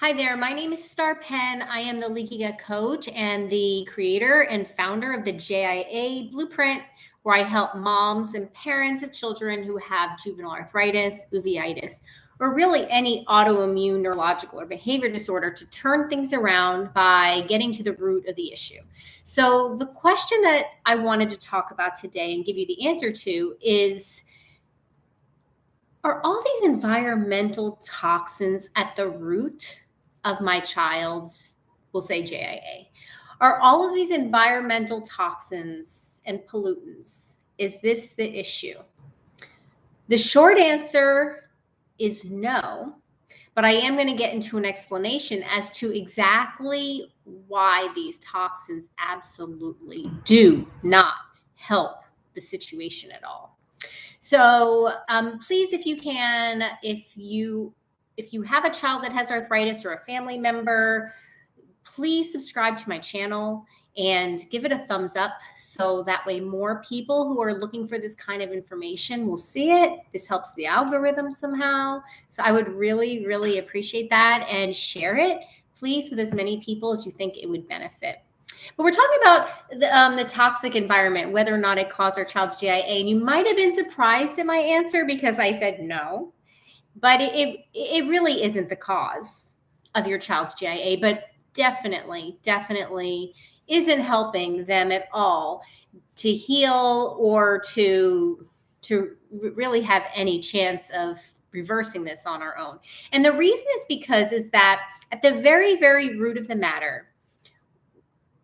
Hi there, my name is Star Penn. I am the Leaky Gut Coach and the creator and founder of the JIA Blueprint, where I help moms and parents of children who have juvenile arthritis, uveitis, or really any autoimmune, neurological, or behavior disorder to turn things around by getting to the root of the issue. So the question that I wanted to talk about today and give you the answer to is, are all these environmental toxins at the root of my child's, we'll say JIA? Are all of these environmental toxins and pollutants, is this the issue? The short answer is no, but I am going to get into an explanation as to exactly why these toxins absolutely do not help the situation at all. So please, if you can, if you have a child that has arthritis or a family member, please subscribe to my channel and give it a thumbs up so that way more people who are looking for this kind of information will see it. This helps the algorithm somehow. So I would really, really appreciate that, and share it, please, with as many people as you think it would benefit. But we're talking about the toxic environment, whether or not it caused our child's JIA. And you might have been surprised at my answer because I said no, but it really isn't the cause of your child's JIA, but definitely isn't helping them at all to heal or to really have any chance of reversing this on our own. And the reason is that at the very, very root of the matter,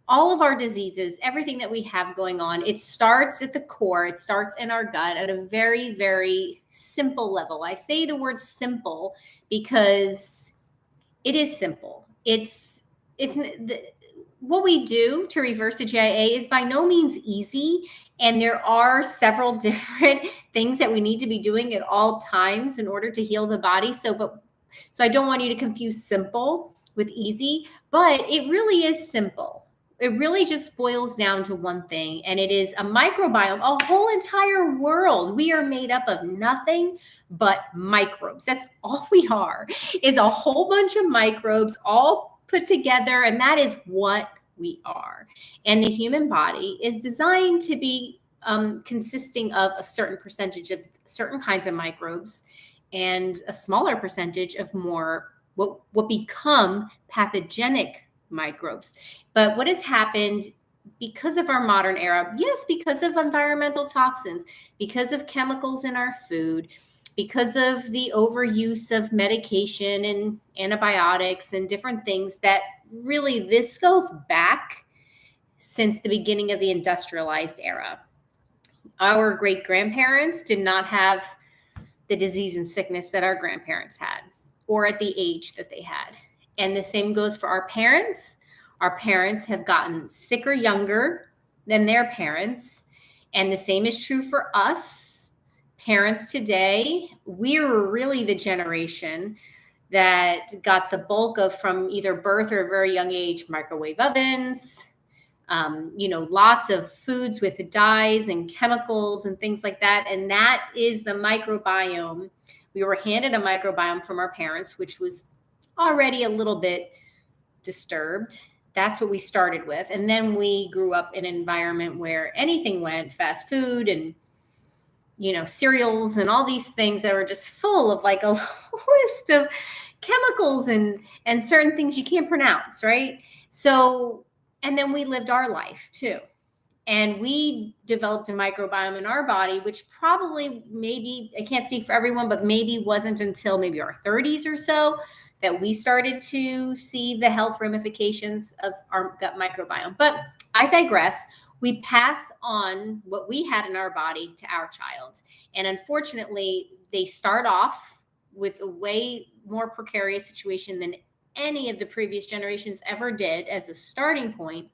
all of our diseases, everything that we have going on, it starts at the core. It starts in our gut at a very, very simple level. I say the word simple because it is simple. What we do to reverse the JIA is by no means easy. And there are several different things that we need to be doing at all times in order to heal the body. So I don't want you to confuse simple with easy, but it really is simple. It really just boils down to one thing, and it is a microbiome, a whole entire world. We are made up of nothing but microbes. That's all we are, is a whole bunch of microbes all put together, and that is what we are. And the human body is designed to be consisting of a certain percentage of certain kinds of microbes and a smaller percentage of more what become pathogenic microbes. But what has happened because of our modern era, yes, because of environmental toxins, because of chemicals in our food, because of the overuse of medication and antibiotics and different things, that really this goes back since the beginning of the industrialized era. Our great-grandparents did not have the disease and sickness that our grandparents had, or at the age that they had. And the same goes for our parents. Our parents have gotten sicker younger than their parents. And the same is true for us, parents today. We're really the generation that got the bulk of, from either birth or a very young age, microwave ovens, lots of foods with dyes and chemicals and things like that. And that is the microbiome. We were handed a microbiome from our parents, which was already a little bit disturbed. That's what we started with. And then we grew up in an environment where anything went, fast food and, cereals and all these things that were just full of like a list of chemicals and certain things you can't pronounce, right? So, and then we lived our life too. And we developed a microbiome in our body, which probably, maybe, I can't speak for everyone, but maybe wasn't until maybe our 30s or so that we started to see the health ramifications of our gut microbiome. But I digress. We pass on what we had in our body to our child. And unfortunately, they start off with a way more precarious situation than any of the previous generations ever did as a starting point.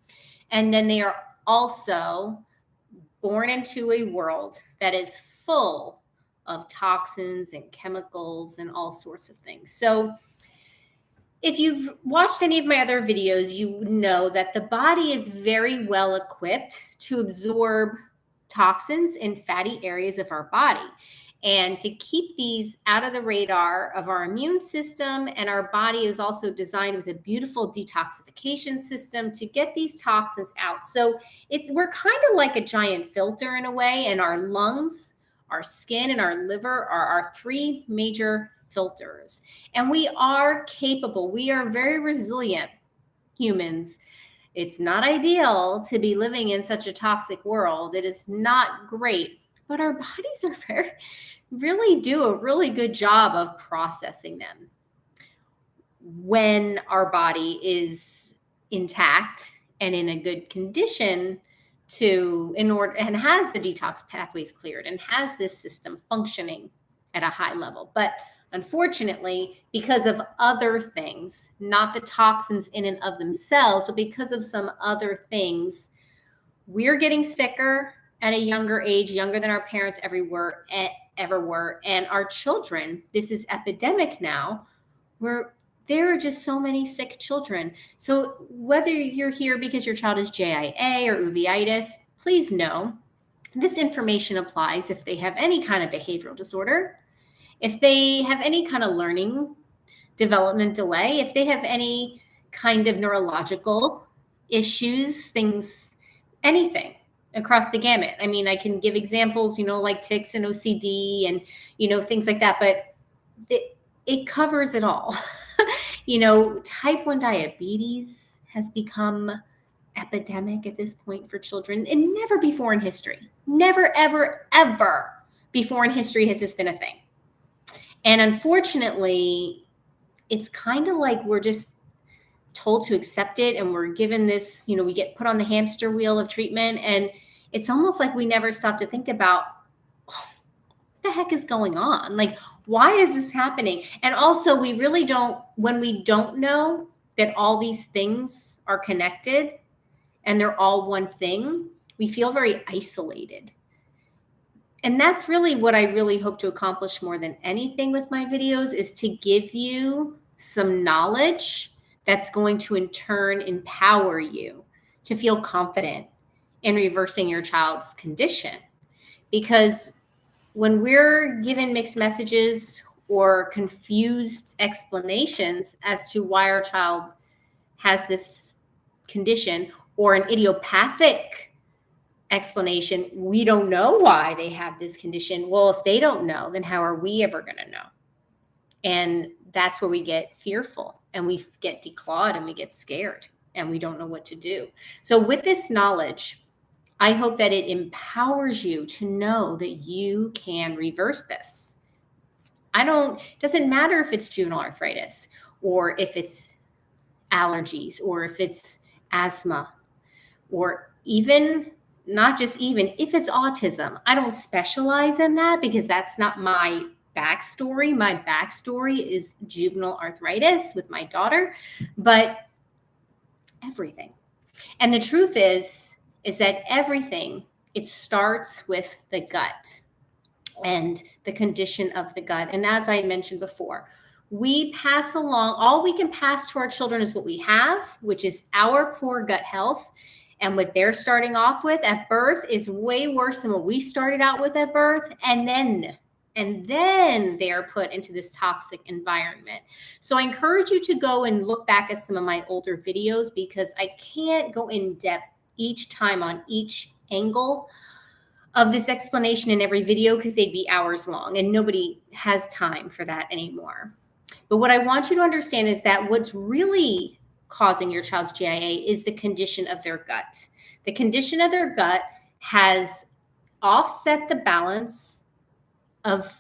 And then they are also born into a world that is full of toxins and chemicals and all sorts of things. So if you've watched any of my other videos, you know that the body is very well equipped to absorb toxins in fatty areas of our body. and to keep these out of the radar of our immune system. And our body is also designed with a beautiful detoxification system to get these toxins out. So we're kind of like a giant filter in a way, and our lungs, our skin, and our liver are our three major filters. And we are capable, we are very resilient humans. It's not ideal to be living in such a toxic world. It is not great, but our bodies are really do a really good job of processing them. When our body is intact and in a good condition and has the detox pathways cleared and has this system functioning at a high level. But unfortunately, because of other things, not the toxins in and of themselves, but because of some other things, we're getting sicker at a younger age, younger than our parents ever were. And our children, this is epidemic now, where there are just so many sick children. So whether you're here because your child is JIA or uveitis, please know this information applies if they have any kind of behavioral disorder, if they have any kind of learning development delay, if they have any kind of neurological issues, things, anything across the gamut. I mean, I can give examples, like tics and OCD and, things like that, but it covers it all. Type 1 diabetes has become epidemic at this point for children, and never before in history. Never, ever, ever before in history has this been a thing. And unfortunately, it's kind of like we're just told to accept it, and we're given this, we get put on the hamster wheel of treatment, and it's almost like we never stop to think about, what the heck is going on? Like, why is this happening? And also, we really don't, when we don't know that all these things are connected and they're all one thing, we feel very isolated. And that's really what I really hope to accomplish more than anything with my videos, is to give you some knowledge that's going to in turn empower you to feel confident in reversing your child's condition. Because when we're given mixed messages or confused explanations as to why our child has this condition, or an idiopathic explanation, we don't know why they have this condition. Well, if they don't know, then how are we ever going to know? And that's where we get fearful, and we get declawed, and we get scared, and we don't know what to do. So with this knowledge, I hope that it empowers you to know that you can reverse this. Doesn't matter if it's juvenile arthritis, or if it's allergies, or if it's asthma, or even, not just even, if it's autism. I don't specialize in that because that's not my backstory. My backstory is juvenile arthritis with my daughter, but everything. And the truth is that everything, it starts with the gut and the condition of the gut. And as I mentioned before, we pass along, all we can pass to our children is what we have, which is our poor gut health. And what they're starting off with at birth is way worse than what we started out with at birth. And then they are put into this toxic environment. So I encourage you to go and look back at some of my older videos, because I can't go in depth each time on each angle of this explanation in every video, because they'd be hours long, and nobody has time for that anymore. But what I want you to understand is that what's really causing your child's JIA is the condition of their gut. The condition of their gut has offset the balance of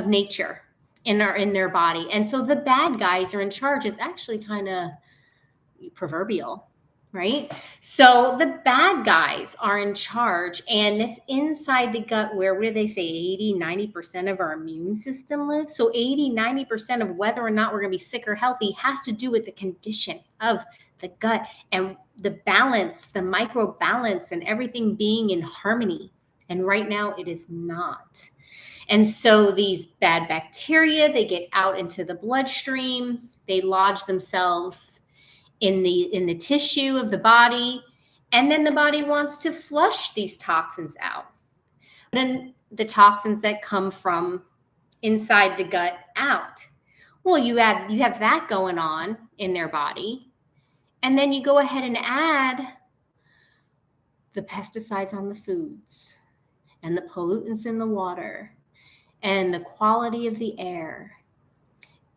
nature in their body. And so the bad guys are in charge. It's actually kind of proverbial, right? So the bad guys are in charge, and it's inside the gut where, what do they say, 80-90% of our immune system lives. So 80-90% of whether or not we're going to be sick or healthy has to do with the condition of the gut and the balance, the microbalance, and everything being in harmony. And right now it is not. And so these bad bacteria, they get out into the bloodstream, they lodge themselves in the tissue of the body, and then the body wants to flush these toxins out. then the toxins that come from inside the gut out. Well, you have that going on in their body. And then you go ahead and add the pesticides on the foods and the pollutants in the water and the quality of the air.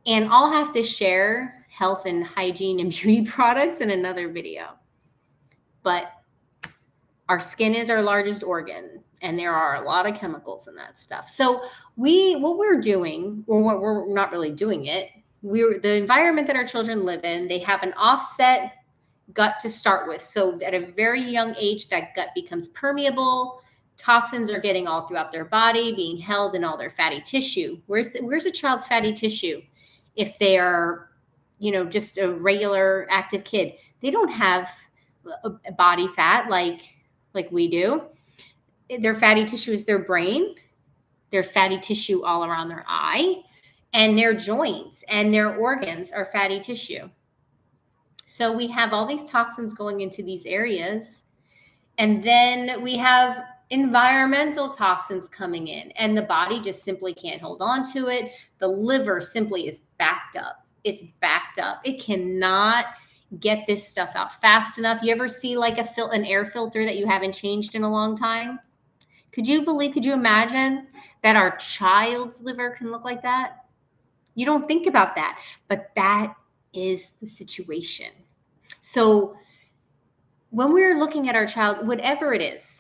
And I'll have to share health and hygiene and beauty products in another video. But our skin is our largest organ, and there are a lot of chemicals in that stuff. So what we're doing, or what we're not really doing it, the environment that our children live in, they have an offset gut to start with. So at a very young age, that gut becomes permeable. Toxins are getting all throughout their body, being held in all their fatty tissue. Where's a child's fatty tissue? If they are, just a regular active kid, they don't have a body fat like we do. Their fatty tissue is their brain. There's fatty tissue all around their eye, and their joints and their organs are fatty tissue. So we have all these toxins going into these areas, and then we have environmental toxins coming in, and the body just simply can't hold on to it. The liver simply is backed up. It's backed up. It cannot get this stuff out fast enough. You ever see like an air filter that you haven't changed in a long time? Could you imagine that our child's liver can look like that? You don't think about that, but that is the situation. So when we're looking at our child, whatever it is,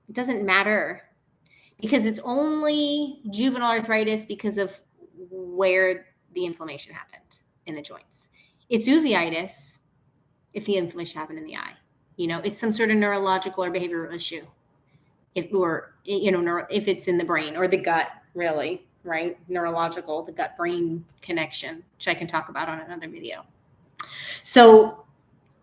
it doesn't matter, because it's only juvenile arthritis because of where the inflammation happened in the joints. It's uveitis if the inflammation happened in the eye. It's some sort of neurological or behavioral issue. If it's in the brain or the gut, really, right? Neurological, the gut-brain connection, which I can talk about on another video. So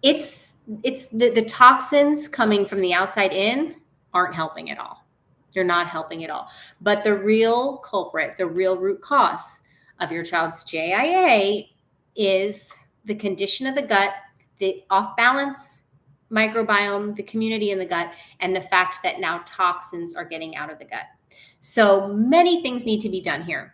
it's the toxins coming from the outside in aren't helping at all. They're not helping at all. But the real culprit, the real root cause of your child's JIA is the condition of the gut, the off-balance microbiome, the community in the gut, and the fact that now toxins are getting out of the gut. So many things need to be done here.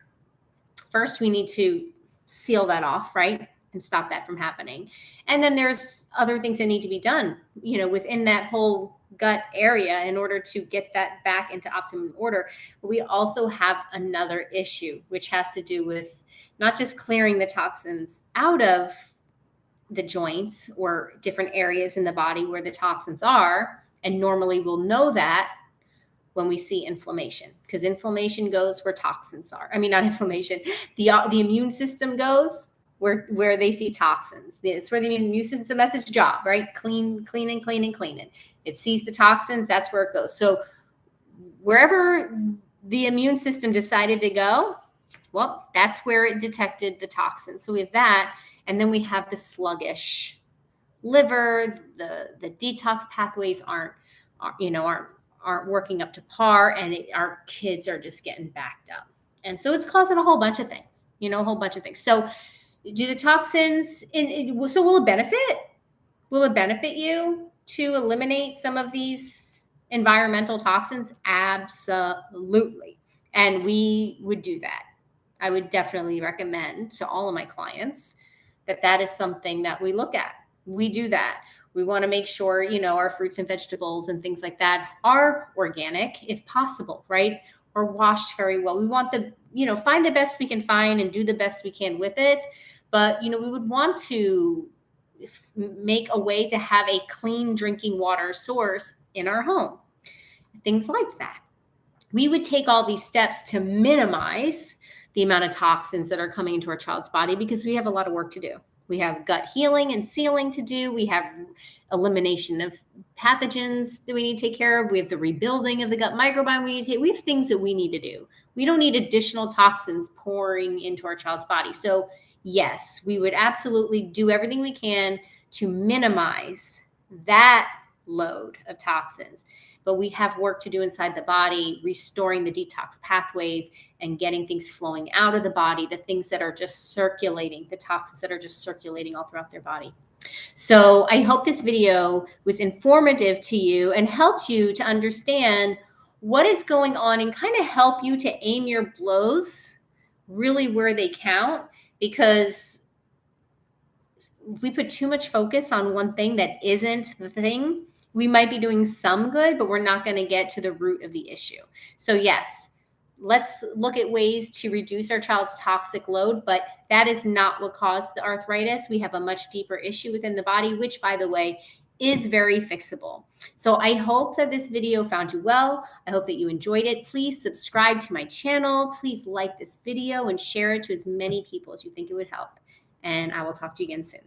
First, we need to seal that off, right? And stop that from happening. And then there's other things that need to be done, within that whole gut area in order to get that back into optimum order. But we also have another issue, which has to do with not just clearing the toxins out of the joints or different areas in the body where the toxins are. And normally we'll know that when we see inflammation, because inflammation goes where toxins are. I mean, not inflammation, the immune system goes where they see toxins. It's where the immune system, that's its job, right? Clean. It sees the toxins, that's where it goes. So wherever the immune system decided to go, well, that's where it detected the toxins. So we have that. And then we have the sluggish liver, the detox pathways aren't working up to par, and our kids are just getting backed up. And so it's causing a whole bunch of things, So do the toxins, so will it benefit? Will it benefit you to eliminate some of these environmental toxins? Absolutely. And we would do that. I would definitely recommend to all of my clients that is something that we look at. We do that. We want to make sure, our fruits and vegetables and things like that are organic if possible, right? Or washed very well. We want find the best we can find and do the best we can with it. But, we would want to make a way to have a clean drinking water source in our home. Things like that. We would take all these steps to minimize the amount of toxins that are coming into our child's body, because we have a lot of work to do. We have gut healing and sealing to do. We have elimination of pathogens that we need to take care of. We have the rebuilding of the gut microbiome we have things that we need to do. We don't need additional toxins pouring into our child's body. So yes, we would absolutely do everything we can to minimize that load of toxins. But we have work to do inside the body, restoring the detox pathways and getting things flowing out of the body, the things that are just circulating, the toxins that are just circulating all throughout their body. So I hope this video was informative to you and helped you to understand what is going on and kind of help you to aim your blows really where they count. Because if we put too much focus on one thing that isn't the thing, we might be doing some good, but we're not going to get to the root of the issue. So yes, let's look at ways to reduce our child's toxic load, but that is not what caused the arthritis. We have a much deeper issue within the body, which, by the way, is very fixable. So I hope that this video found you well. I hope that you enjoyed it. Please subscribe to my channel. Please like this video and share it to as many people as you think it would help. And I will talk to you again soon.